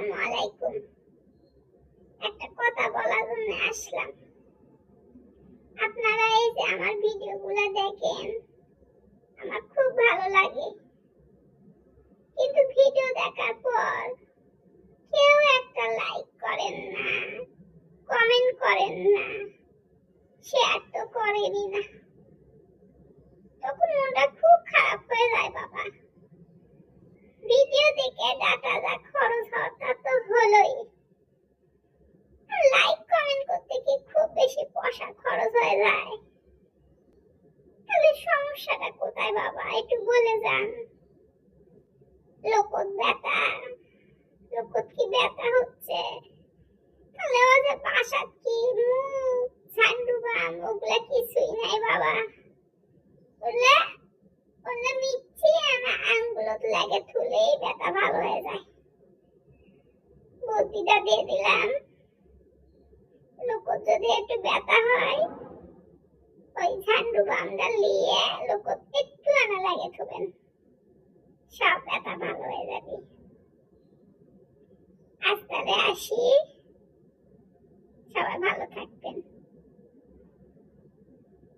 আসসালামু আলাইকুম। একটা কথা বলার জন্য আসলাম। আপনারা এই যে আমার ভিডিওগুলো দেখেন, আমার খুব ভালো লাগে। কিন্তু ভিডিও দেখার পর কেউ একটা লাইক করেন না, কমেন্ট করেন না, শেয়ার তো করেনই না। তখন মনটা খুব খারাপ হয়ে যায় বাবা। ভিডিও দেখে ডাটা যা খরচ হওয়ার তা তো হলোই, লাইক কমেন্ট করতে কি খুব বেশি পয়সা খরচ হয়ে যায়? তাহলে সমস্যাটা কোথায় বাবা, একটু বলে যান। লোকত ব্যথা, লোকত কি ব্যথা হচ্ছে? তাহলে ও যে বাসা কি মুখ ঝান্ডুবাম ওগুলা কিছুই নাই বাবা। বললে বললে মিচ্ছি আমার আঙ্গুলত লাগে থুলেই ব্যথা ভালো হয়ে যায়। বুদ্ধিটা দিয়ে দিলাম, লোকত যদি একটু ব্যথা হয় ওই ঝান্ডু বামটা লিয়ে লোকত একটু আনা লাগে থুবেন, সব ব্যথা ভালো হয়ে যাবে। আজ তাহলে আসি।